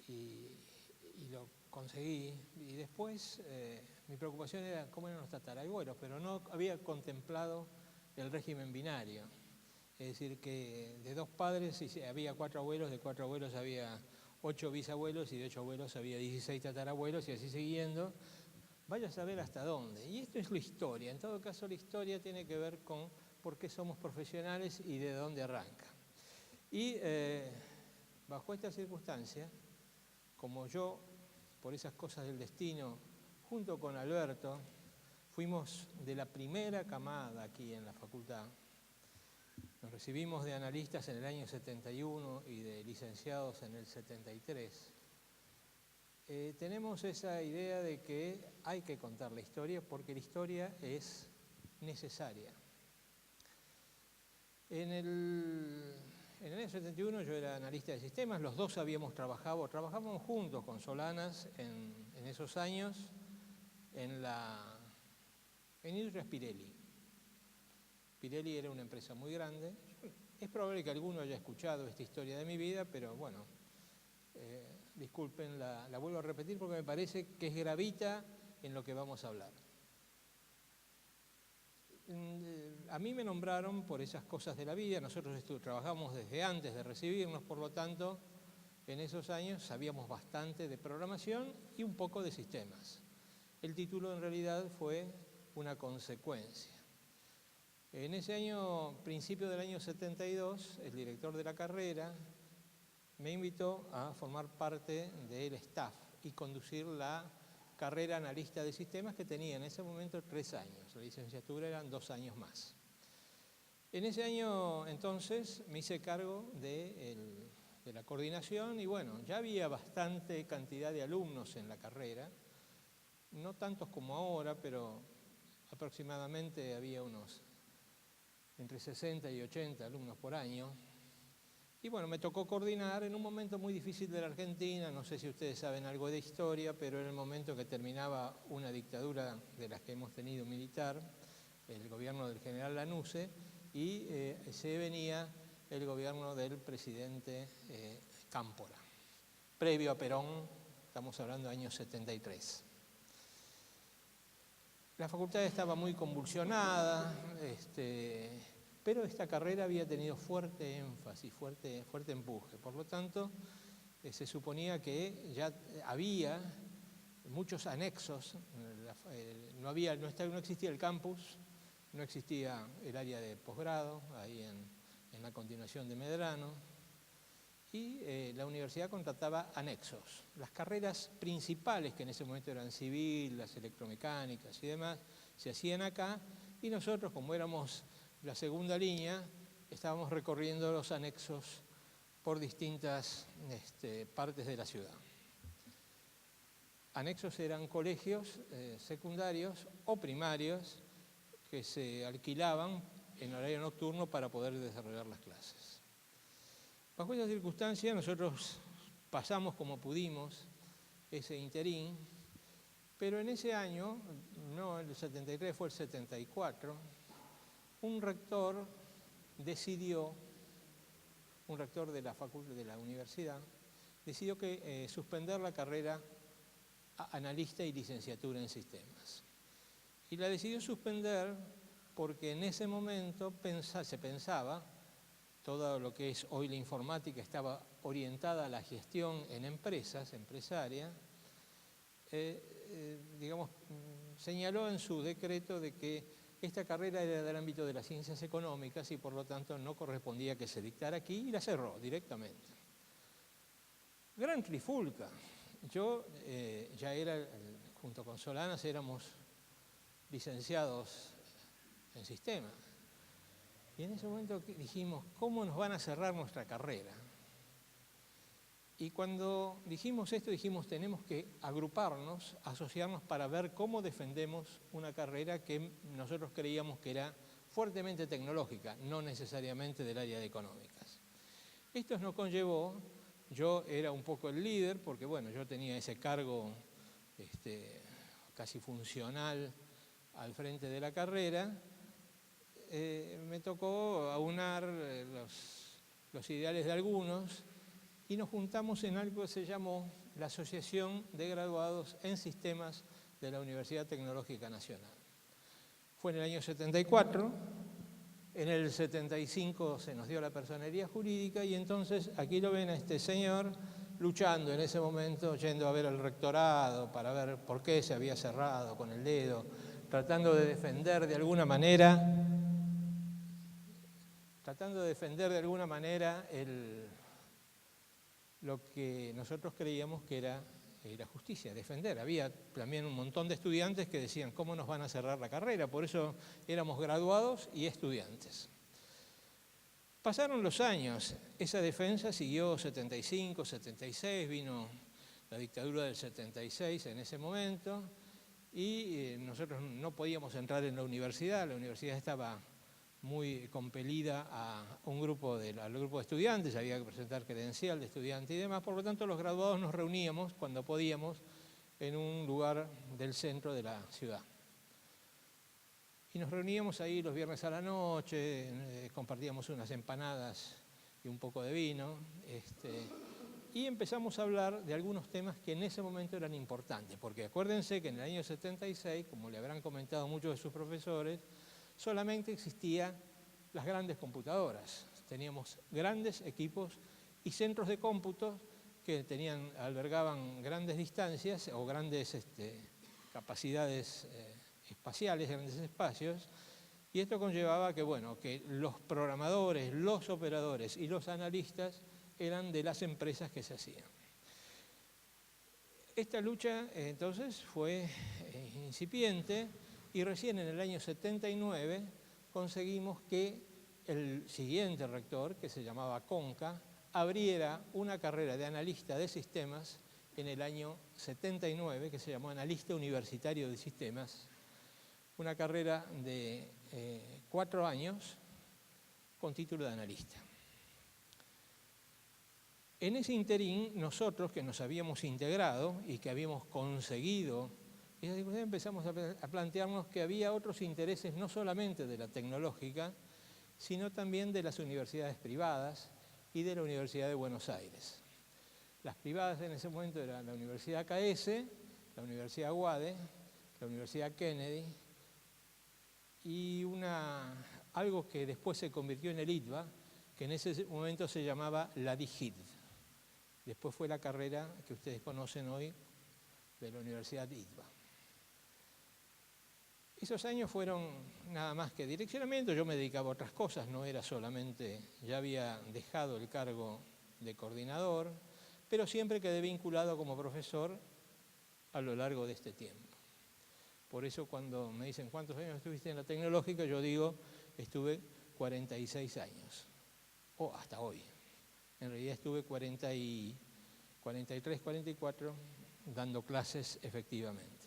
y lo conseguí. Y después mi preocupación era cómo eran los tatarabuelos, pero no había contemplado el régimen binario. Es decir, que de 2 padres había 4 abuelos, de 4 abuelos había 8 bisabuelos y de 8 abuelos había 16 tatarabuelos y así siguiendo. Vaya a saber hasta dónde. Y esto es la historia. En todo caso, la historia tiene que ver con por qué somos profesionales y de dónde arranca. Y bajo esta circunstancia, como yo, por esas cosas del destino, junto con Alberto, fuimos de la primera camada aquí en la facultad. Nos recibimos de analistas en el año 71 y de licenciados en el 73. Tenemos esa idea de que hay que contar la historia porque la historia es necesaria. En el año 71 yo era analista de sistemas, los dos trabajábamos juntos con Solanas en esos años en Industrias Pirelli. Pirelli era una empresa muy grande. Es probable que alguno haya escuchado esta historia de mi vida, pero bueno, disculpen, la vuelvo a repetir porque me parece que es gravita en lo que vamos a hablar. A mí me nombraron por esas cosas de la vida, nosotros trabajamos desde antes de recibirnos, por lo tanto, en esos años sabíamos bastante de programación y un poco de sistemas. El título en realidad fue una consecuencia. En ese año, principio del año 72, el director de la carrera me invitó a formar parte del staff y conducir la carrera analista de sistemas que tenía en ese momento 3 años. La licenciatura eran 2 años más. En ese año, entonces, me hice cargo de la coordinación y bueno, ya había bastante cantidad de alumnos en la carrera, no tantos como ahora, pero aproximadamente había unos entre 60 y 80 alumnos por año. Y bueno, me tocó coordinar en un momento muy difícil de la Argentina, no sé si ustedes saben algo de historia, pero era el momento que terminaba una dictadura de las que hemos tenido militar, el gobierno del general Lanusse, y se venía el gobierno del presidente Cámpora. Previo a Perón, estamos hablando de años 73. La facultad estaba muy convulsionada, pero esta carrera había tenido fuerte énfasis, fuerte empuje. Por lo tanto, se suponía que ya había muchos anexos, no existía el campus, no existía el área de posgrado, ahí en la continuación de Medrano, y la universidad contrataba anexos. Las carreras principales, que en ese momento eran civil, las electromecánicas y demás, se hacían acá, y nosotros, como éramos la segunda línea, estábamos recorriendo los anexos por distintas partes de la ciudad. Anexos eran colegios secundarios o primarios que se alquilaban en horario nocturno para poder desarrollar las clases. Bajo esa circunstancia nosotros pasamos como pudimos ese interín, pero en ese año, no el 73, fue el 74, un rector de la facultad de la universidad, decidió suspender la carrera analista y licenciatura en sistemas. Y la decidió suspender porque en ese momento se pensaba, todo lo que es hoy la informática estaba orientada a la gestión en empresas, empresaria, señaló en su decreto de que esta carrera era del ámbito de las ciencias económicas y por lo tanto no correspondía que se dictara aquí y la cerró directamente. Gran trifulca. Yo ya era, junto con Solanas, éramos licenciados en sistemas. Y en ese momento dijimos, ¿cómo nos van a cerrar nuestra carrera? Y cuando dijimos esto, dijimos, tenemos que agruparnos, asociarnos para ver cómo defendemos una carrera que nosotros creíamos que era fuertemente tecnológica, no necesariamente del área de económicas. Esto nos conllevó, yo era un poco el líder, porque bueno, yo tenía ese cargo casi funcional al frente de la carrera. Me tocó aunar los ideales de algunos y nos juntamos en algo que se llamó la Asociación de Graduados en Sistemas de la Universidad Tecnológica Nacional. Fue en el año 74, en el 75 se nos dio la personería jurídica y entonces aquí lo ven a este señor luchando en ese momento, yendo a ver al rectorado para ver por qué se había cerrado con el dedo, tratando de defender de alguna manera, lo que nosotros creíamos que era justicia, defender. Había también un montón de estudiantes que decían, ¿cómo nos van a cerrar la carrera? Por eso éramos graduados y estudiantes. Pasaron los años, esa defensa siguió 75, 76, vino la dictadura del 76 en ese momento, y nosotros no podíamos entrar en la universidad estaba muy compelida al grupo de estudiantes, había que presentar credencial de estudiante y demás, por lo tanto los graduados nos reuníamos cuando podíamos en un lugar del centro de la ciudad. Y nos reuníamos ahí los viernes a la noche, compartíamos unas empanadas y un poco de vino, y empezamos a hablar de algunos temas que en ese momento eran importantes, porque acuérdense que en el año 76, como le habrán comentado muchos de sus profesores, solamente existían las grandes computadoras. Teníamos grandes equipos y centros de cómputo que albergaban grandes distancias o grandes capacidades espaciales, grandes espacios, y esto conllevaba que, bueno, que los programadores, los operadores y los analistas eran de las empresas que se hacían. Esta lucha entonces fue incipiente y recién en el año 79 conseguimos que el siguiente rector, que se llamaba Conca, abriera una carrera de analista de sistemas en el año 79, que se llamó Analista Universitario de Sistemas, una carrera de 4 años con título de analista. En ese interín, nosotros que nos habíamos integrado y que habíamos conseguido esa discusión, empezamos a plantearnos que había otros intereses no solamente de la tecnológica, sino también de las universidades privadas y de la Universidad de Buenos Aires. Las privadas en ese momento eran la Universidad KS, la Universidad UADE, la Universidad Kennedy y algo que después se convirtió en el ITBA, que en ese momento se llamaba la DIGIT. Después fue la carrera que ustedes conocen hoy de la Universidad ITBA. Esos años fueron nada más que direccionamiento, yo me dedicaba a otras cosas, no era solamente, ya había dejado el cargo de coordinador, pero siempre quedé vinculado como profesor a lo largo de este tiempo. Por eso cuando me dicen ¿cuántos años estuviste en la tecnológica? Yo digo, estuve 46 años, o hasta hoy. En realidad estuve 43, 44 dando clases efectivamente.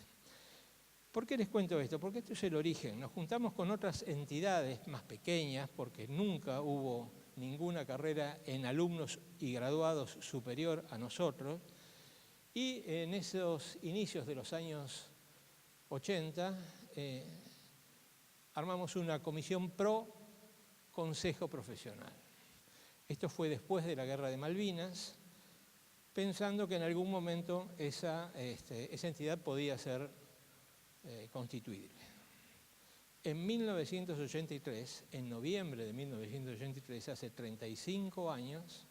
¿Por qué les cuento esto? Porque esto es el origen. Nos juntamos con otras entidades más pequeñas, porque nunca hubo ninguna carrera en alumnos y graduados superior a nosotros, y en esos inicios de los años 80 armamos una comisión pro consejo profesional. Esto fue después de la Guerra de Malvinas, pensando que en algún momento esa entidad podía ser constituible. En 1983, en noviembre de 1983, hace 35 años,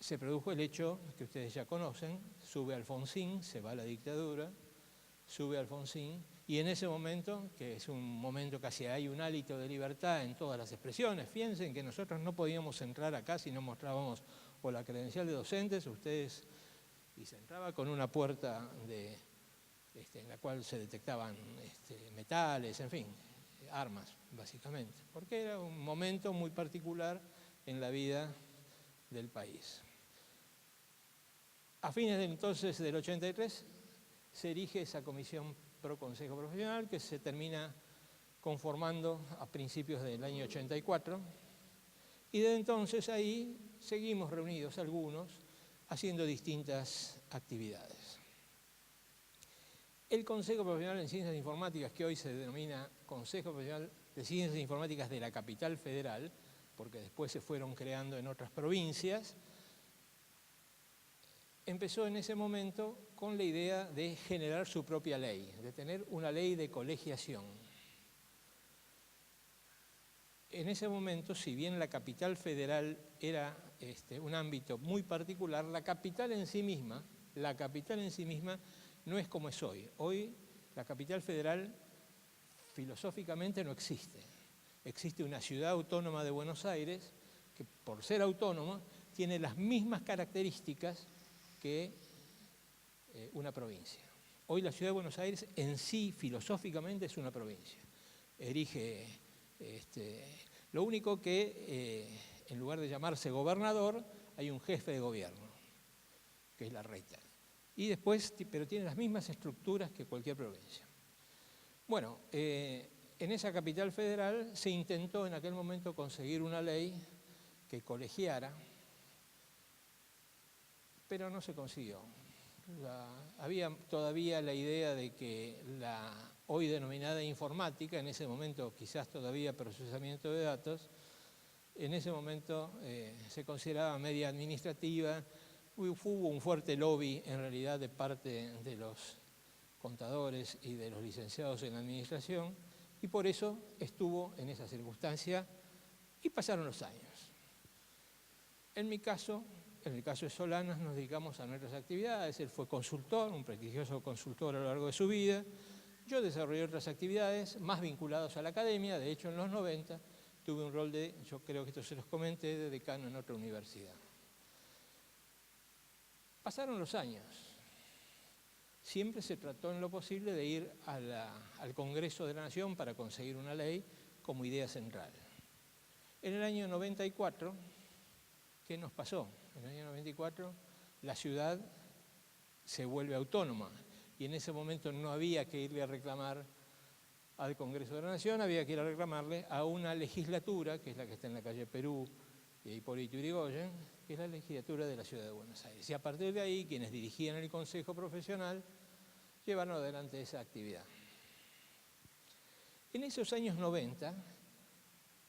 se produjo el hecho que ustedes ya conocen, sube Alfonsín, se va la dictadura, sube Alfonsín, y en ese momento, que es un momento casi hay un hálito de libertad en todas las expresiones, fíjense que nosotros no podíamos entrar acá si no mostrábamos o la credencial de docentes, ustedes, y se entraba con una puerta en la cual se detectaban metales, en fin, armas, básicamente, porque era un momento muy particular en la vida del país. A fines entonces del 83 se erige esa comisión pro consejo profesional que se termina conformando a principios del año 84 y desde entonces ahí seguimos reunidos algunos haciendo distintas actividades. El Consejo Profesional en Ciencias Informáticas, que hoy se denomina Consejo Profesional de Ciencias Informáticas de la Capital Federal, porque después se fueron creando en otras provincias, empezó en ese momento con la idea de generar su propia ley, de tener una ley de colegiación. En ese momento, si bien la capital federal era un ámbito muy particular, la capital en sí misma no es como es hoy. Hoy la capital federal filosóficamente no existe. Existe una ciudad autónoma de Buenos Aires que, por ser autónoma, tiene las mismas características que una provincia. Hoy la ciudad de Buenos Aires en sí, filosóficamente, es una provincia. Erige, lo único que en lugar de llamarse gobernador, hay un jefe de gobierno, que es la reta. Y después, pero tiene las mismas estructuras que cualquier provincia. Bueno, en esa capital federal se intentó en aquel momento conseguir una ley que colegiara, pero no se consiguió. Había todavía la idea de que la hoy denominada informática, en ese momento quizás todavía procesamiento de datos, en ese momento se consideraba media administrativa. Hubo un fuerte lobby en realidad de parte de los contadores y de los licenciados en administración, y por eso estuvo en esa circunstancia y pasaron los años. En mi caso, en el caso de Solanas, nos dedicamos a nuestras actividades. Él fue consultor, un prestigioso consultor a lo largo de su vida. Yo desarrollé otras actividades más vinculadas a la academia. De hecho, en los 90 tuve un rol de, yo creo que esto se los comenté, de decano en otra universidad. Pasaron los años. Siempre se trató en lo posible de ir al Congreso de la Nación para conseguir una ley como idea central. En el año 94, ¿qué nos pasó? En el año 94 la ciudad se vuelve autónoma y en ese momento no había que irle a reclamar al Congreso de la Nación, había que ir a reclamarle a una legislatura, que es la que está en la calle Perú y Hipólito Yrigoyen, que es la legislatura de la Ciudad de Buenos Aires. Y a partir de ahí, quienes dirigían el Consejo Profesional llevaron adelante esa actividad. En esos años 90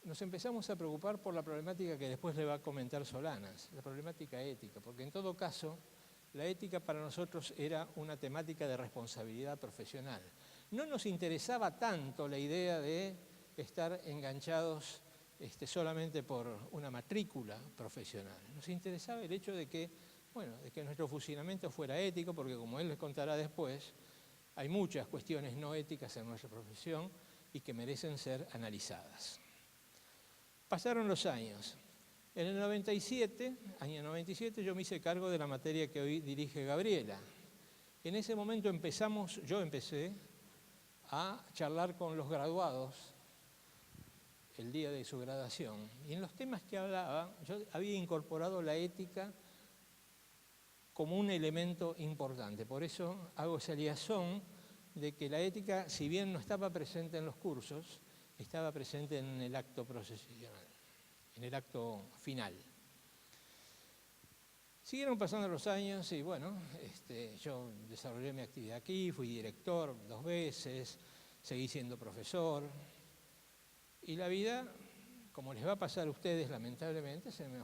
nos empezamos a preocupar por la problemática que después le va a comentar Solanas, la problemática ética, porque en todo caso la ética para nosotros era una temática de responsabilidad profesional. No nos interesaba tanto la idea de estar enganchados solamente por una matrícula profesional. Nos interesaba el hecho de que, bueno, de que nuestro funcionamiento fuera ético, porque como él les contará después, hay muchas cuestiones no éticas en nuestra profesión y que merecen ser analizadas. Pasaron los años. En el 97, año 97, yo me hice cargo de la materia que hoy dirige Gabriela. En ese momento yo empecé a charlar con los graduados el día de su graduación. Y en los temas que hablaba, yo había incorporado la ética como un elemento importante. Por eso hago esa liazón de que la ética, si bien no estaba presente en los cursos, estaba presente en el acto procesional, en el acto final. Siguieron pasando los años y bueno, yo desarrollé mi actividad aquí, fui director 2 veces, seguí siendo profesor y la vida, como les va a pasar a ustedes lamentablemente, se me